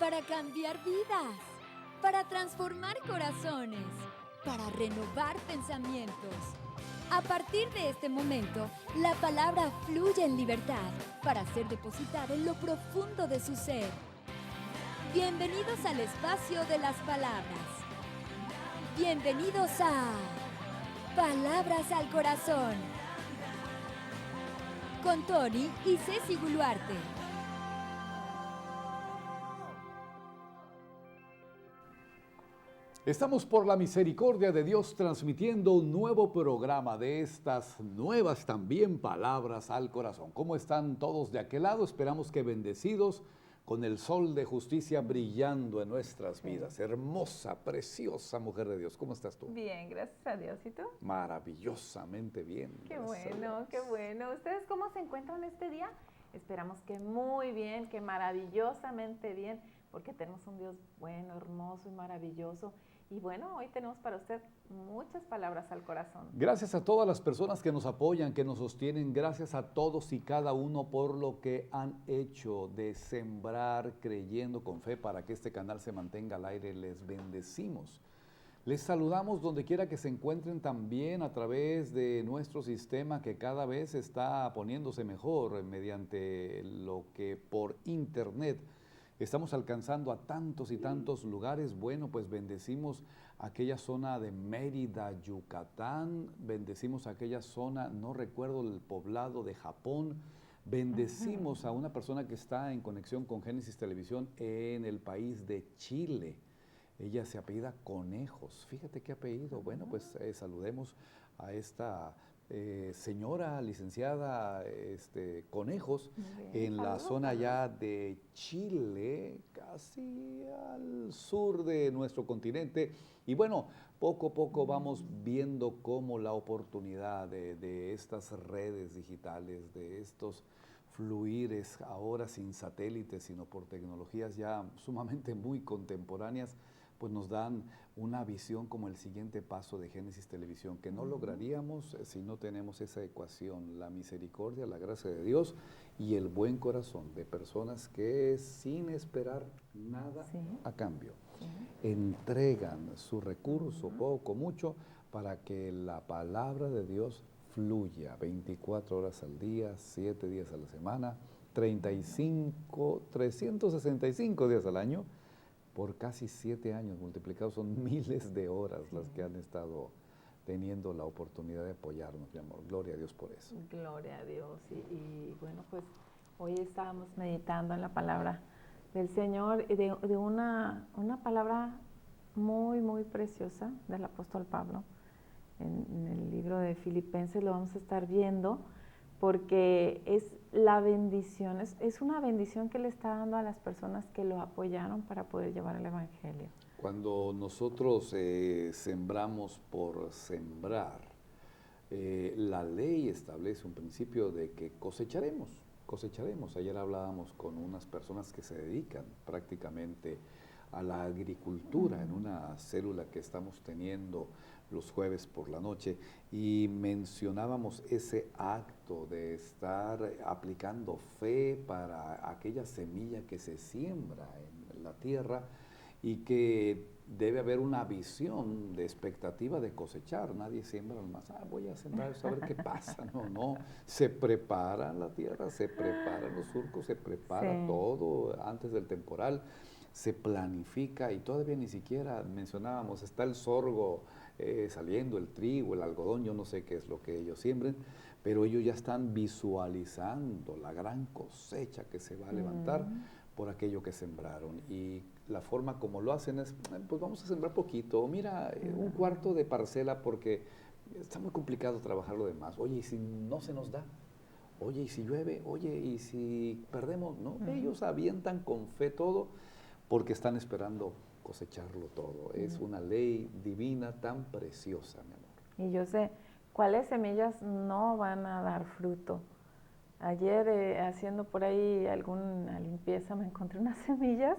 para cambiar vidas, para transformar corazones, para renovar pensamientos. A partir de este momento, la palabra fluye en libertad para ser depositada en lo profundo de su ser. Bienvenidos al espacio de las palabras. Bienvenidos a Palabras al Corazón, con Tony y Ceci Guluarte. Estamos por la misericordia de Dios transmitiendo un nuevo programa de estas nuevas también palabras al corazón. ¿Cómo están todos de aquel lado? Esperamos que bendecidos con el sol de justicia brillando en nuestras vidas. Hermosa, preciosa mujer de Dios. ¿Cómo estás tú? Bien, gracias a Dios. ¿Y tú? Maravillosamente bien. Qué bueno, qué bueno. ¿Ustedes cómo se encuentran este día? Esperamos que muy bien, que maravillosamente bien, porque tenemos un Dios bueno, hermoso y maravilloso. Y bueno, hoy tenemos para usted muchas palabras al corazón. Gracias a todas las personas que nos apoyan, que nos sostienen. Gracias a todos y cada uno por lo que han hecho de sembrar creyendo con fe para que este canal se mantenga al aire. Les bendecimos. Les saludamos donde quiera que se encuentren también a través de nuestro sistema que cada vez está poniéndose mejor mediante lo que por internet estamos alcanzando a tantos y tantos lugares. Bueno, pues bendecimos aquella zona de Mérida, Yucatán, bendecimos aquella zona, no recuerdo el poblado de Japón, bendecimos a una persona que está en conexión con Génesis Televisión en el país de Chile. Ella se apellida Conejos. Fíjate qué apellido. Bueno, pues saludemos a esta señora licenciada Conejos en la zona ya de Chile, casi al sur de nuestro continente. Y bueno, poco a poco vamos viendo cómo la oportunidad de estas redes digitales, de estos fluires ahora sin satélites, sino por tecnologías ya sumamente muy contemporáneas, pues nos dan una visión como el siguiente paso de Génesis Televisión, que no lograríamos si no tenemos esa ecuación, la misericordia, la gracia de Dios y el buen corazón de personas que sin esperar nada a cambio, entregan su recurso, poco, mucho, para que la palabra de Dios fluya 24 horas al día, 7 días a la semana, 365 días al año, por casi 7 años multiplicados, son miles de horas las que han estado teniendo la oportunidad de apoyarnos, mi amor. Gloria a Dios por eso. Gloria a Dios. Y bueno, pues hoy estábamos meditando en la palabra del Señor, de una palabra muy, muy preciosa del apóstol Pablo. En el libro de Filipenses lo vamos a estar viendo, porque es la bendición, es una bendición que le está dando a las personas que lo apoyaron para poder llevar el Evangelio. Cuando nosotros sembramos por sembrar, la ley establece un principio de que cosecharemos. Ayer hablábamos con unas personas que se dedican prácticamente a la agricultura en una célula que estamos teniendo los jueves por la noche, y mencionábamos ese acto de estar aplicando fe para aquella semilla que se siembra en la tierra y que debe haber una visión de expectativa de cosechar. Nadie siembra nomás, voy a sembrar eso a ver qué pasa. No, se prepara la tierra, se preparan los surcos, se prepara todo antes del temporal, se planifica, y todavía ni siquiera mencionábamos, está el sorgo saliendo, el trigo, el algodón, yo no sé qué es lo que ellos siembren, pero ellos ya están visualizando la gran cosecha que se va a levantar por aquello que sembraron. Y la forma como lo hacen es, pues vamos a sembrar poquito, mira, un cuarto de parcela, porque está muy complicado trabajar lo demás. Oye, ¿y si no se nos da? Oye, ¿y si llueve? Oye, ¿y si perdemos? No, ellos avientan con fe todo, porque están esperando cosecharlo todo. Es una ley divina tan preciosa, mi amor. Y yo sé cuáles semillas no van a dar fruto. Ayer haciendo por ahí alguna limpieza me encontré unas semillas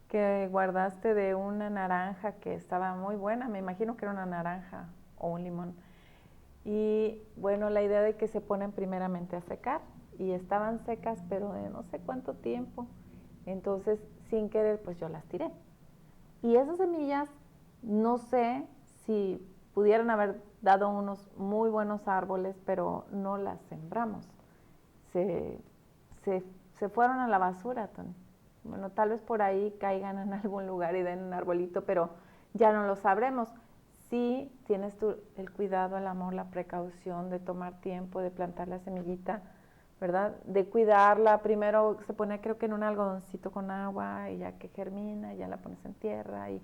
que guardaste de una naranja que estaba muy buena, me imagino que era una naranja o un limón. Y bueno, la idea de que se ponen primeramente a secar, y estaban secas pero de no sé cuánto tiempo. Entonces sin querer, pues yo las tiré. Y esas semillas, no sé si pudieran haber dado unos muy buenos árboles, pero no las sembramos. Se, se fueron a la basura, Tony. Bueno, tal vez por ahí caigan en algún lugar y den un arbolito, pero ya no lo sabremos. Sí tienes tú el cuidado, el amor, la precaución de tomar tiempo, de plantar la semillita, ¿verdad? De cuidarla. Primero se pone, creo que en un algodoncito con agua, y ya que germina, ya la pones en tierra. Y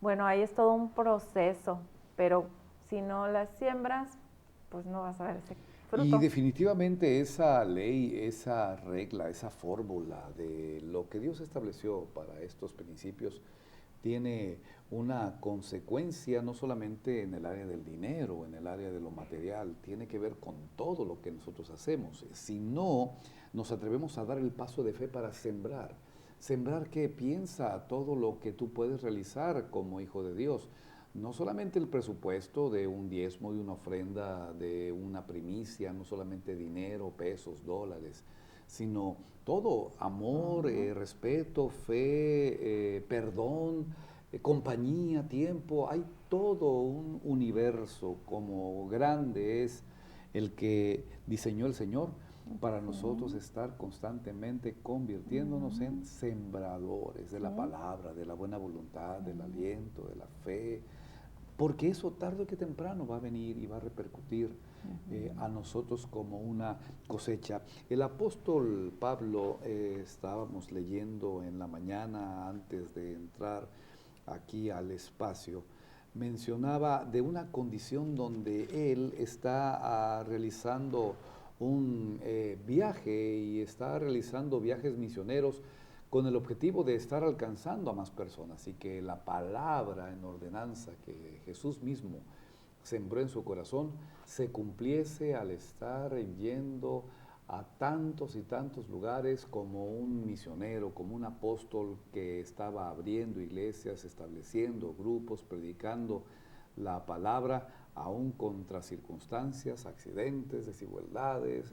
bueno, ahí es todo un proceso, pero si no la siembras, pues no vas a ver ese Y fruto. definitivamente esa ley, esa regla, esa fórmula de lo que Dios estableció para estos principios tiene una consecuencia no solamente en el área del dinero, en el área de lo material, tiene que ver con todo lo que nosotros hacemos. Si no nos atrevemos a dar el paso de fe para sembrar, sembrar que piensa todo lo que tú puedes realizar como hijo de Dios. No solamente el presupuesto de un diezmo, de una ofrenda, de una primicia, no solamente dinero, pesos, dólares, sino todo, amor, respeto, fe, perdón, compañía, tiempo. Hay todo un universo como grande es el que diseñó el Señor para nosotros estar constantemente convirtiéndonos en sembradores de la palabra, de la buena voluntad, del aliento, de la fe, porque eso tarde que temprano va a venir y va a repercutir a nosotros como una cosecha. El apóstol Pablo, estábamos leyendo en la mañana antes de entrar aquí al espacio, mencionaba de una condición donde él está realizando un viaje y está realizando viajes misioneros con el objetivo de estar alcanzando a más personas y que la palabra en ordenanza que Jesús mismo sembró en su corazón se cumpliese al estar yendo a tantos y tantos lugares como un misionero, como un apóstol que estaba abriendo iglesias, estableciendo grupos, predicando la palabra, aún contra circunstancias, accidentes, desigualdades.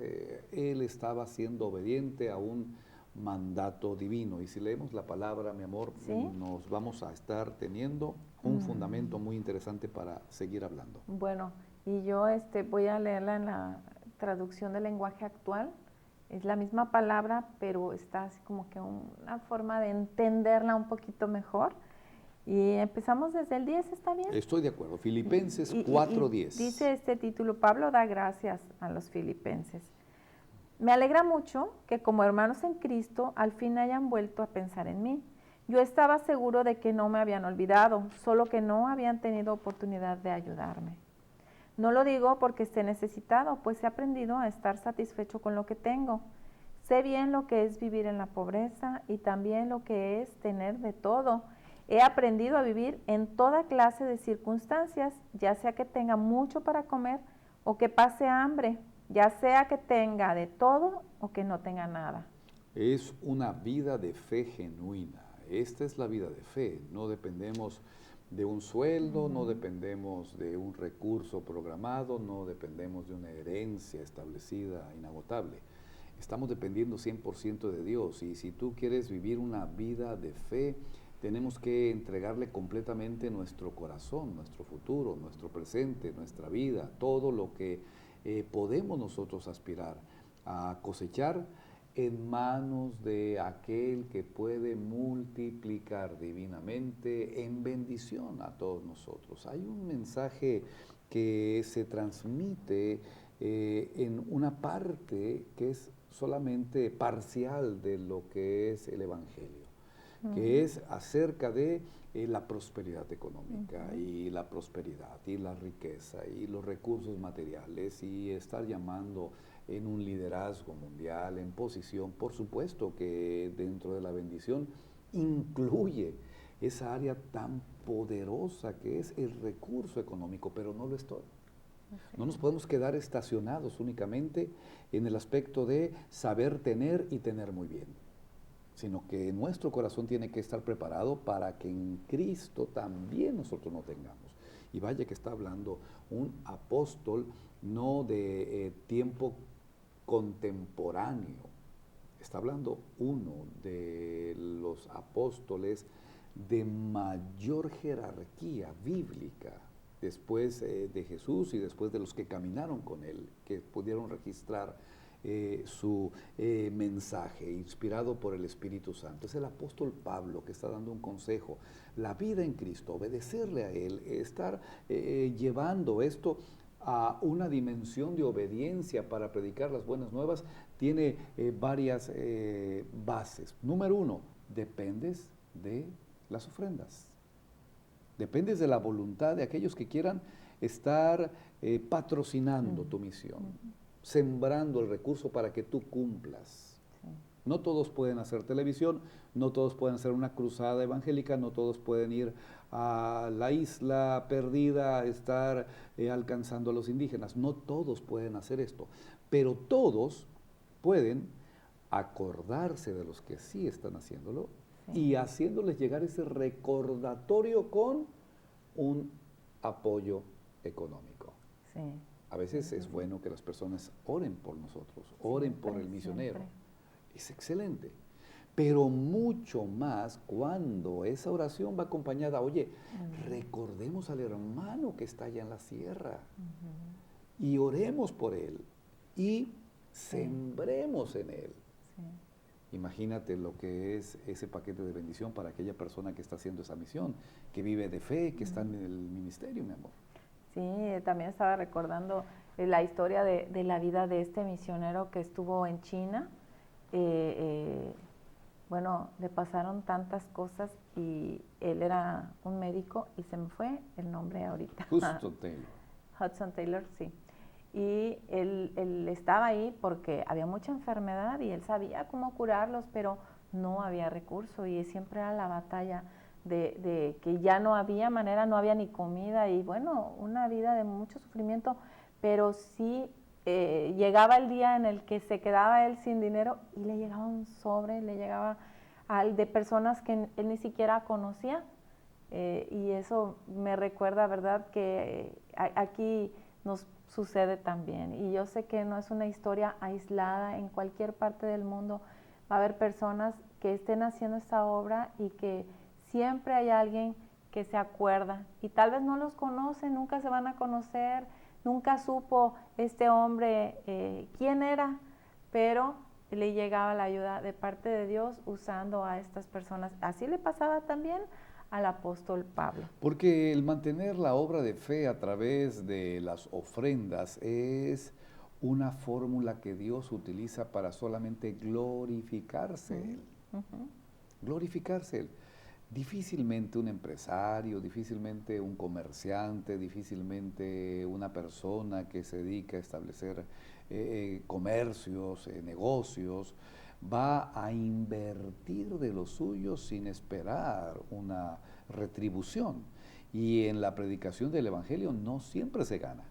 Él estaba siendo obediente a un mandato divino. Y si leemos la palabra, mi amor, ¿Sí? nos vamos a estar teniendo un fundamento muy interesante para seguir hablando. Bueno, y yo voy a leerla en la traducción del lenguaje actual. Es la misma palabra, pero está así como que una forma de entenderla un poquito mejor. Y empezamos desde el 10, ¿está bien? Estoy de acuerdo. Filipenses 4:10. Dice este título: Pablo da gracias a los filipenses. Me alegra mucho que como hermanos en Cristo al fin hayan vuelto a pensar en mí. Yo estaba seguro de que no me habían olvidado, solo que no habían tenido oportunidad de ayudarme. No lo digo porque esté necesitado, pues he aprendido a estar satisfecho con lo que tengo. Sé bien lo que es vivir en la pobreza y también lo que es tener de todo. He aprendido a vivir en toda clase de circunstancias, ya sea que tenga mucho para comer o que pase hambre, ya sea que tenga de todo o que no tenga nada. Es una vida de fe genuina. Esta es la vida de fe. No dependemos de un sueldo, no dependemos de un recurso programado, no dependemos de una herencia establecida, inagotable. Estamos dependiendo 100% de Dios. Y si tú quieres vivir una vida de fe, tenemos que entregarle completamente nuestro corazón, nuestro futuro, nuestro presente, nuestra vida, todo lo que podemos nosotros aspirar a cosechar en manos de aquel que puede multiplicar divinamente en bendición a todos nosotros. Hay un mensaje que se transmite en una parte que es solamente parcial de lo que es el Evangelio, que es acerca de la prosperidad económica y la prosperidad y la riqueza y los recursos materiales y estar llamando en un liderazgo mundial, en posición. Por supuesto que dentro de la bendición incluye esa área tan poderosa que es el recurso económico, pero no lo es todo. No nos podemos quedar estacionados únicamente en el aspecto de saber tener y tener muy bien, sino que nuestro corazón tiene que estar preparado para que en Cristo también nosotros no tengamos. Y vaya que está hablando un apóstol no de tiempo contemporáneo, Está hablando uno de los apóstoles de mayor jerarquía bíblica, después de Jesús y después de los que caminaron con él, que pudieron registrar su mensaje inspirado por el Espíritu Santo. Es el apóstol Pablo que está dando un consejo. La vida en Cristo, obedecerle a Él, estar llevando esto a una dimensión de obediencia para predicar las buenas nuevas, tiene varias bases. Número uno, dependes de las ofrendas. Dependes de la voluntad de aquellos que quieran estar patrocinando tu misión, sembrando el recurso para que tú cumplas. Sí. No todos pueden hacer televisión, no todos pueden hacer una cruzada evangélica, no todos pueden ir a la isla perdida a estar alcanzando a los indígenas. No todos pueden hacer esto, pero todos pueden acordarse de los que sí están haciéndolo, sí, y haciéndoles llegar ese recordatorio con un apoyo económico. Sí. A veces es bueno que las personas oren por nosotros, oren siempre, por el misionero. Siempre. Es excelente. Pero mucho más cuando esa oración va acompañada, oye, recordemos al hermano que está allá en la sierra y oremos por él y sembremos en él. Sí. Imagínate lo que es ese paquete de bendición para aquella persona que está haciendo esa misión, que vive de fe, que está en el ministerio, mi amor. Sí, también estaba recordando la historia de la vida de este misionero que estuvo en China. Bueno, le pasaron tantas cosas y él era un médico y se me fue el nombre ahorita. Hudson Taylor. Hudson Taylor, sí. Y él estaba ahí porque había mucha enfermedad y él sabía cómo curarlos, pero no había recurso y siempre era la batalla de que ya no había manera, no había ni comida y bueno, una vida de mucho sufrimiento, pero sí llegaba el día en el que se quedaba él sin dinero y le llegaba un sobre, le llegaba de personas que él ni siquiera conocía y eso me recuerda, ¿verdad?, que aquí nos sucede también y yo sé que no es una historia aislada, en cualquier parte del mundo va a haber personas que estén haciendo esta obra y que siempre hay alguien que se acuerda y tal vez no los conoce, nunca se van a conocer, nunca supo este hombre quién era, pero le llegaba la ayuda de parte de Dios usando a estas personas. Así le pasaba también al apóstol Pablo. Porque el mantener la obra de fe a través de las ofrendas es una fórmula que Dios utiliza para solamente glorificarse Él. Glorificarse Él. Difícilmente un empresario, difícilmente un comerciante, difícilmente una persona que se dedica a establecer comercios, negocios, va a invertir de lo suyo sin esperar una retribución. Y en la predicación del Evangelio no siempre se gana.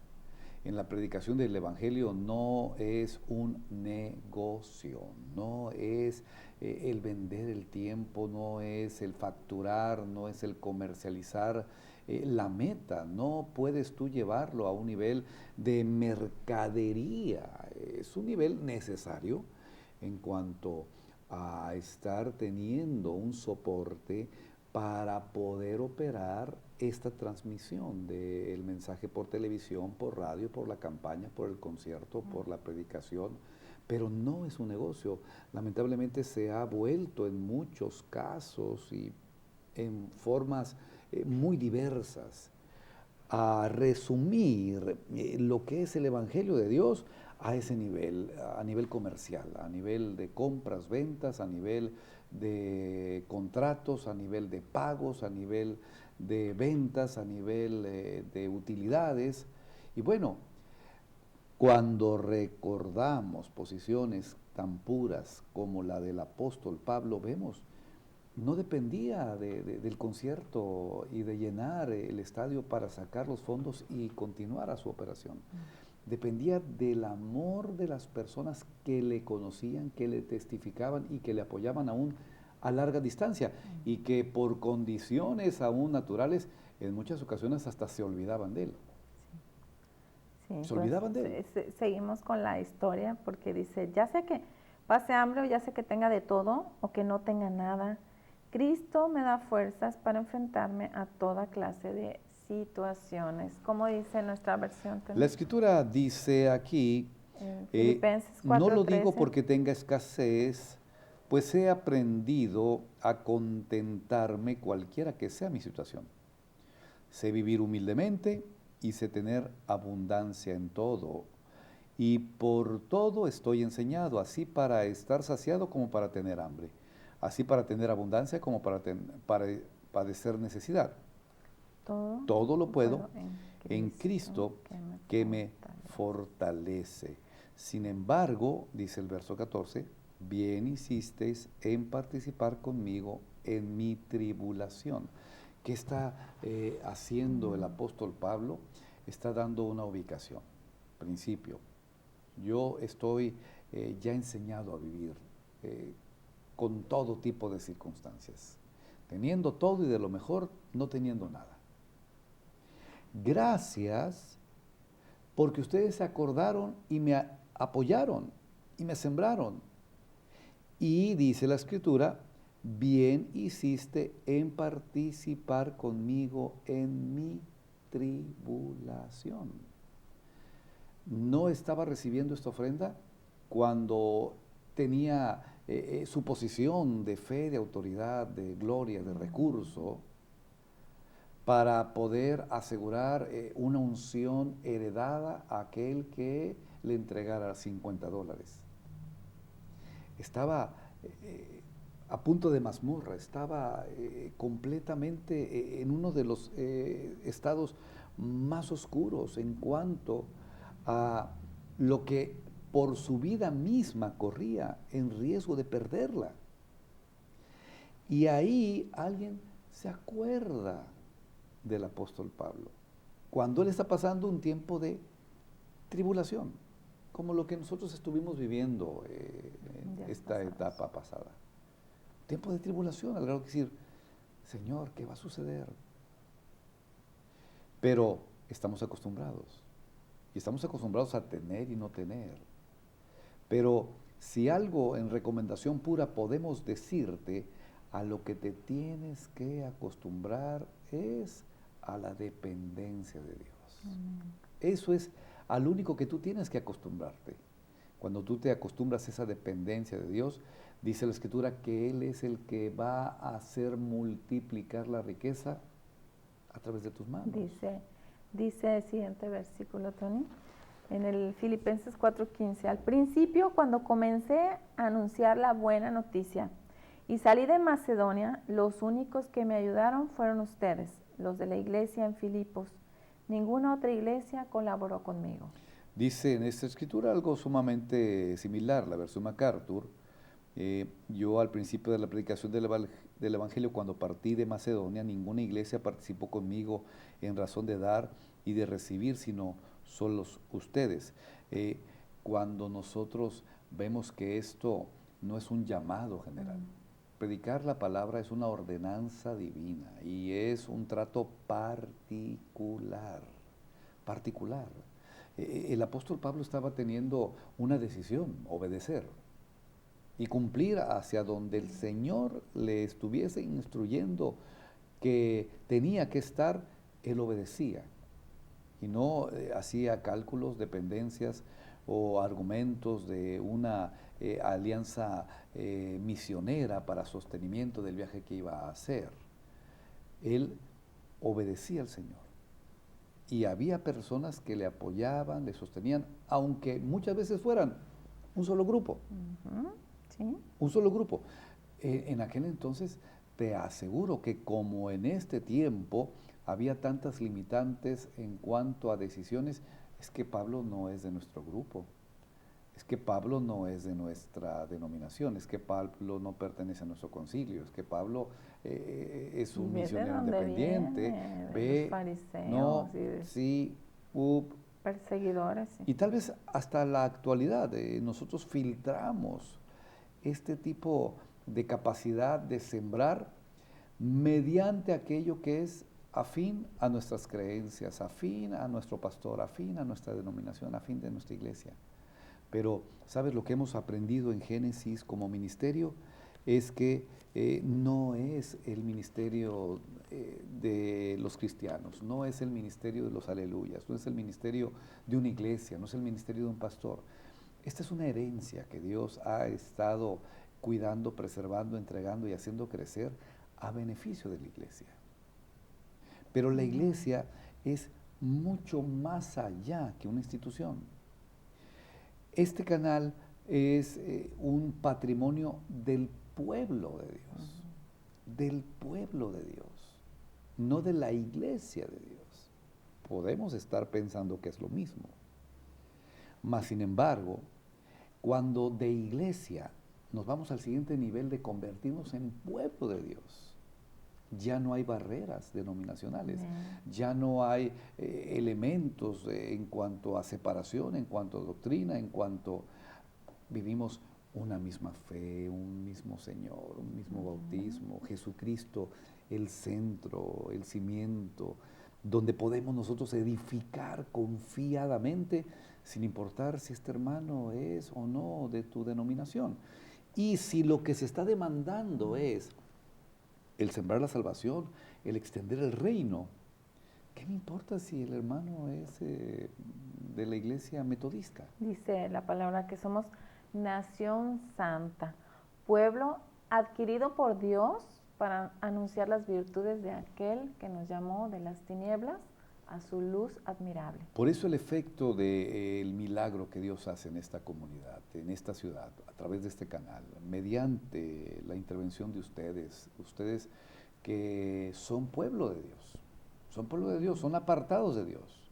En la predicación del Evangelio no es un negocio, no es el vender el tiempo, no es el facturar, no es el comercializar la meta. No puedes tú llevarlo a un nivel de mercadería. Es un nivel necesario en cuanto a estar teniendo un soporte para poder operar esta transmisión del mensaje por televisión, por radio, por la campaña, por el concierto, por la predicación, pero no es un negocio. Lamentablemente se ha vuelto en muchos casos y en formas muy diversas a resumir lo que es el Evangelio de Dios a ese nivel, a nivel comercial, a nivel de compras, ventas, a nivel de contratos, a nivel de pagos, a nivel de ventas, a nivel de utilidades. Y bueno, cuando recordamos posiciones tan puras como la del apóstol Pablo, vemos, no dependía del concierto y de llenar el estadio para sacar los fondos y continuar a su operación. Dependía del amor de las personas que le conocían, que le testificaban y que le apoyaban aún a larga distancia y que por condiciones aún naturales en muchas ocasiones hasta se olvidaban de él. Sí, se olvidaban de él. Seguimos con la historia porque dice, ya sé que pase hambre o ya sea que tenga de todo o que no tenga nada, Cristo me da fuerzas para enfrentarme a toda clase de situaciones. Como dice nuestra versión La también, escritura dice aquí, Filipenses no lo digo 4:13. porque tenga escasez, pues he aprendido a contentarme cualquiera que sea mi situación. Sé vivir humildemente y sé tener abundancia en todo. Y por todo estoy enseñado, así para estar saciado como para tener hambre, así para tener abundancia como para padecer necesidad. Todo lo puedo en Cristo que me fortalece. Sin embargo, dice el verso 14, bien hicisteis en participar conmigo en mi tribulación. ¿Qué está haciendo el apóstol Pablo? Está dando una ubicación, principio. Yo estoy ya enseñado a vivir con todo tipo de circunstancias, teniendo todo y de lo mejor, no teniendo nada. Gracias porque ustedes se acordaron y me apoyaron y me sembraron. Y dice la escritura, bien hiciste en participar conmigo en mi tribulación. No estaba recibiendo esta ofrenda cuando tenía su posición de fe, de autoridad, de gloria, de recurso, para poder asegurar una unción heredada a aquel que le entregara $50. Estaba a punto de mazmorra, estaba completamente en uno de los estados más oscuros en cuanto a lo que por su vida misma corría en riesgo de perderla. Y ahí alguien se acuerda del apóstol Pablo, cuando él está pasando un tiempo de tribulación, como lo que nosotros estuvimos viviendo en esta etapa pasada. Tiempo de tribulación, al grado de decir, Señor, ¿qué va a suceder? Pero estamos acostumbrados, y estamos acostumbrados a tener y no tener. Pero si algo en recomendación pura podemos decirte, a lo que te tienes que acostumbrar es a la dependencia de Dios. Eso es al único que tú tienes que acostumbrarte. Cuando tú te acostumbras a esa dependencia de Dios, dice la Escritura que Él es el que va a hacer multiplicar la riqueza a través de tus manos. Dice el siguiente versículo, Tony, en el Filipenses 4:15. Al principio, cuando comencé a anunciar la buena noticia y salí de Macedonia, los únicos que me ayudaron fueron ustedes, los de la iglesia en Filipos. Ninguna otra iglesia colaboró conmigo. Dice en esta escritura algo sumamente similar, la versión MacArthur. Yo al principio de la predicación del Evangelio, cuando partí de Macedonia, ninguna iglesia participó conmigo en razón de dar y de recibir, sino solos ustedes. Cuando nosotros vemos que esto no es un llamado general, predicar la palabra es una ordenanza divina y es un trato particular. El apóstol Pablo estaba teniendo una decisión, obedecer y cumplir hacia donde el Señor le estuviese instruyendo que tenía que estar, él obedecía y no hacía cálculos, dependencias o argumentos de una alianza misionera para sostenimiento del viaje que iba a hacer. Él obedecía al Señor. Y había personas que le apoyaban, le sostenían, aunque muchas veces fueran un solo grupo. ¿Sí? Un solo grupo. En aquel entonces te aseguro que como en este tiempo había tantas limitantes en cuanto a decisiones, es que Pablo no es de nuestro grupo. Es que Pablo no es de nuestra denominación, es que Pablo no pertenece a nuestro concilio, es que Pablo es un misionero independiente. De los fariseos, no, sí, perseguidores. Sí. Y tal vez hasta la actualidad nosotros filtramos este tipo de capacidad de sembrar mediante aquello que es afín a nuestras creencias, afín a nuestro pastor, afín a nuestra denominación, afín de nuestra iglesia. Pero, ¿sabes lo que hemos aprendido en Génesis como ministerio? Es que no es el ministerio de los cristianos, no es el ministerio de los aleluyas, no es el ministerio de una iglesia, no es el ministerio de un pastor. Esta es una herencia que Dios ha estado cuidando, preservando, entregando y haciendo crecer a beneficio de la iglesia. Pero la iglesia es mucho más allá que una institución. Este canal es un patrimonio del pueblo de Dios, del pueblo de Dios, no de la iglesia de Dios. Podemos estar pensando que es lo mismo. Mas, sin embargo, cuando de iglesia nos vamos al siguiente nivel de convertirnos en pueblo de Dios, ya no hay barreras denominacionales, ya no hay elementos en cuanto a separación, en cuanto a doctrina, en cuanto vivimos una misma fe, un mismo Señor, un mismo bautismo, Jesucristo, el centro, el cimiento, donde podemos nosotros edificar confiadamente, sin importar si este hermano es o no de tu denominación. Y si lo que se está demandando es el sembrar la salvación, el extender el reino, ¿qué me importa si el hermano es de la iglesia metodista? Dice la palabra que somos nación santa, pueblo adquirido por Dios para anunciar las virtudes de aquel que nos llamó de las tinieblas a su luz admirable. Por eso el efecto del milagro que Dios hace en esta comunidad, en esta ciudad, a través de este canal, mediante la intervención de ustedes que son pueblo de Dios, son apartados de Dios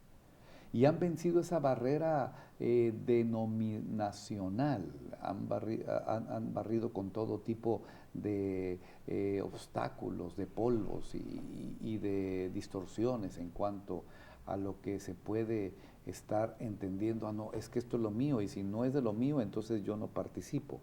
y han vencido esa barrera denominacional, han barrido con todo tipo de obstáculos, de polvos y de distorsiones en cuanto a lo que se puede estar entendiendo. No, es que esto es lo mío y si no es de lo mío, entonces yo no participo.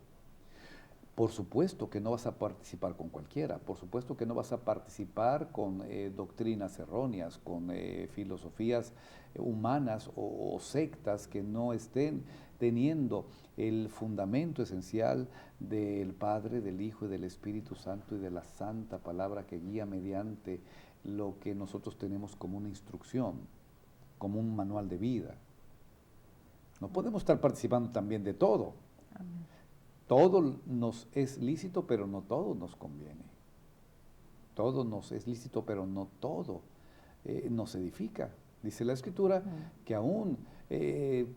Por supuesto que no vas a participar con cualquiera, por supuesto que no vas a participar con doctrinas erróneas, con filosofías humanas o sectas que no estén teniendo el fundamento esencial del Padre, del Hijo y del Espíritu Santo y de la santa palabra que guía mediante lo que nosotros tenemos como una instrucción, como un manual de vida. No podemos estar participando también de todo. Amén. Todo nos es lícito, pero no todo nos conviene. Todo nos es lícito, pero no todo nos edifica. Dice la Escritura que aún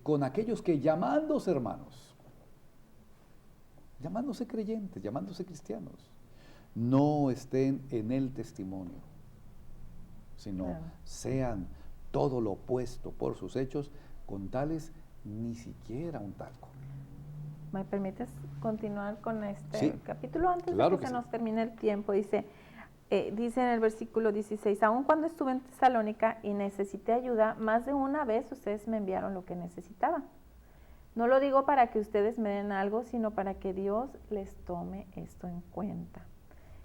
con aquellos que llamándose hermanos, llamándose creyentes, llamándose cristianos, no estén en el testimonio, sino sean todo lo opuesto por sus hechos, con tales ni siquiera un taco. ¿Me permites continuar con este capítulo antes claro de que se sí. nos termine el tiempo? Dice en el versículo 16, aun cuando estuve en Tesalónica y necesité ayuda, más de una vez ustedes me enviaron lo que necesitaban. No lo digo para que ustedes me den algo, sino para que Dios les tome esto en cuenta.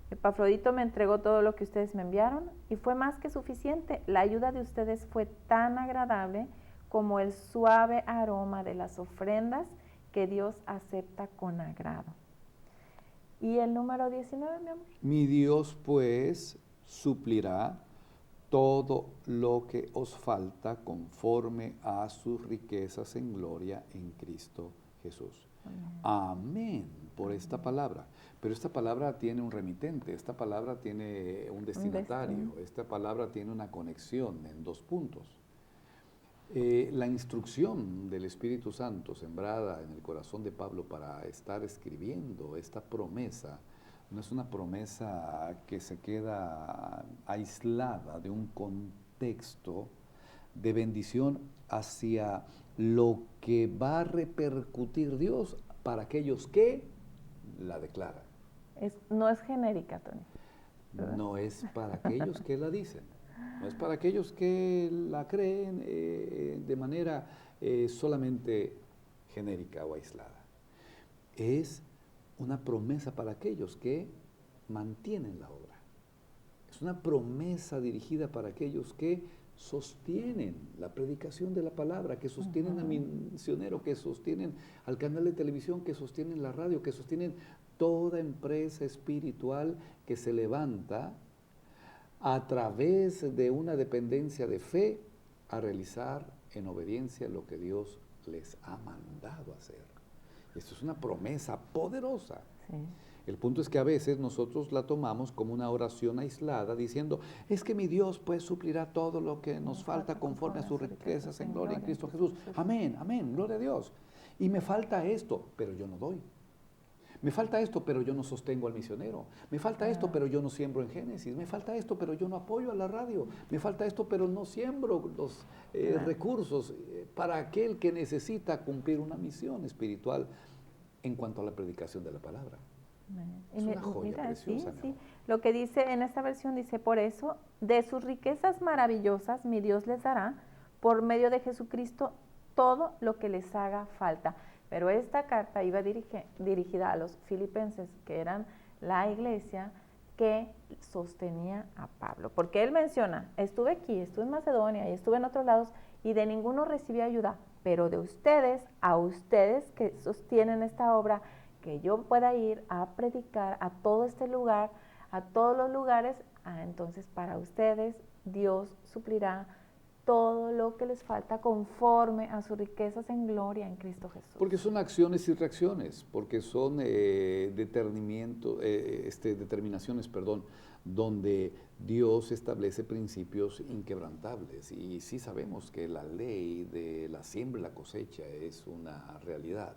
Epafrodito me entregó todo lo que ustedes me enviaron y fue más que suficiente. La ayuda de ustedes fue tan agradable como el suave aroma de las ofrendas que Dios acepta con agrado. Y el número 19, mi amor. Mi Dios pues suplirá todo lo que os falta conforme a sus riquezas en gloria en Cristo Jesús. Amén por esta palabra. Pero esta palabra tiene un remitente, esta palabra tiene un destinatario, esta palabra tiene una conexión en dos puntos. La instrucción del Espíritu Santo sembrada en el corazón de Pablo para estar escribiendo esta promesa no es una promesa que se queda aislada de un contexto de bendición hacia lo que va a repercutir Dios para aquellos que la declaran. No es genérica, Tony, ¿verdad? No es para aquellos que la dicen. No es para aquellos que la creen de manera solamente genérica o aislada. Es una promesa para aquellos que mantienen la obra. Es una promesa dirigida para aquellos que sostienen la predicación de la palabra, que sostienen al misionero, que sostienen al canal de televisión, que sostienen la radio, que sostienen toda empresa espiritual que se levanta a través de una dependencia de fe a realizar en obediencia lo que Dios les ha mandado hacer. Esto es una promesa poderosa. Sí. El punto es que a veces nosotros la tomamos como una oración aislada, diciendo, es que mi Dios pues suplirá todo lo que nos falta conforme a sus riquezas en gloria en Cristo Jesús. Amén, amén, gloria a Dios. Y me falta esto, pero yo no doy. Me falta esto, pero yo no sostengo al misionero. Me falta esto, pero yo no siembro en Génesis. Me falta esto, pero yo no apoyo a la radio. Me falta esto, pero no siembro los recursos para aquel que necesita cumplir una misión espiritual en cuanto a la predicación de la palabra. Es una joya preciosa. Sí. Lo que dice en esta versión dice, por eso, de sus riquezas maravillosas mi Dios les dará, por medio de Jesucristo, todo lo que les haga falta. Pero esta carta iba dirigida a los filipenses, que eran la iglesia que sostenía a Pablo. Porque él menciona, estuve aquí, estuve en Macedonia y estuve en otros lados y de ninguno recibí ayuda, pero de ustedes, a ustedes que sostienen esta obra, que yo pueda ir a predicar a todo este lugar, a todos los lugares, entonces para ustedes Dios suplirá todo lo que les falta conforme a sus riquezas en gloria en Cristo Jesús. Porque son acciones y reacciones, porque son determinaciones, donde Dios establece principios inquebrantables. Y sí sabemos que la ley de la siembra y la cosecha es una realidad.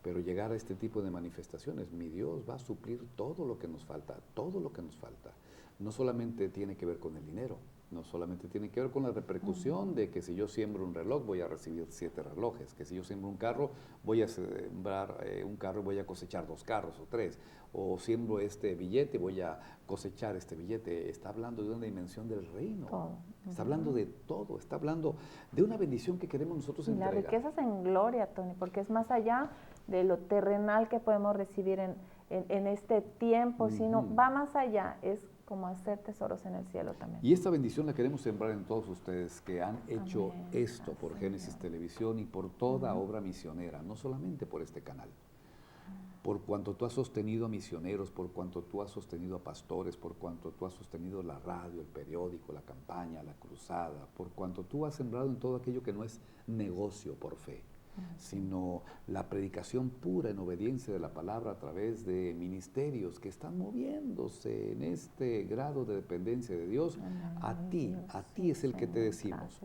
Pero llegar a este tipo de manifestaciones, mi Dios va a suplir todo lo que nos falta, todo lo que nos falta. No solamente tiene que ver con el dinero, no solamente tiene que ver con la repercusión de que si yo siembro un reloj voy a recibir 7 relojes, que si yo siembro un carro voy a sembrar un carro y voy a cosechar 2 carros o 3, o siembro este billete voy a cosechar este billete. Está hablando de una dimensión del reino, está hablando de todo, está hablando de una bendición que queremos nosotros entregar. Y las riquezas en gloria, Tony, porque es más allá de lo terrenal que podemos recibir en este tiempo, sino va más allá, es como hacer tesoros en el cielo también. Y esta bendición la queremos sembrar en todos ustedes que han hecho esto por Génesis Televisión y por toda obra misionera, no solamente por este canal. Por cuanto tú has sostenido a misioneros, por cuanto tú has sostenido a pastores, por cuanto tú has sostenido la radio, el periódico, la campaña, la cruzada, por cuanto tú has sembrado en todo aquello que no es negocio por fe, sino la predicación pura en obediencia de la palabra a través de ministerios que están moviéndose en este grado de dependencia de Dios. A ti es el que te decimos.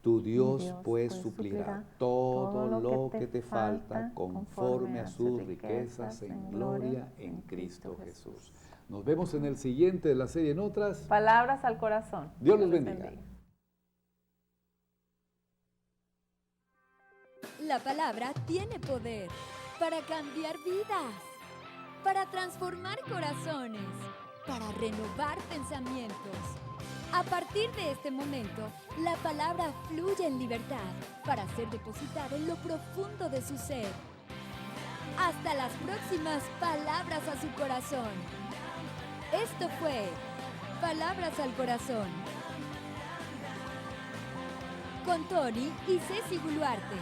Tu Dios pues suplirá todo lo que te falta conforme a sus riquezas en gloria en Cristo Jesús. Nos vemos en el siguiente de la serie En Otras Palabras al Corazón. Dios les bendiga. La palabra tiene poder para cambiar vidas, para transformar corazones, para renovar pensamientos. A partir de este momento, la palabra fluye en libertad para ser depositada en lo profundo de su ser. Hasta las próximas palabras a su corazón. Esto fue Palabras al Corazón con Tony y Ceci Buluarte.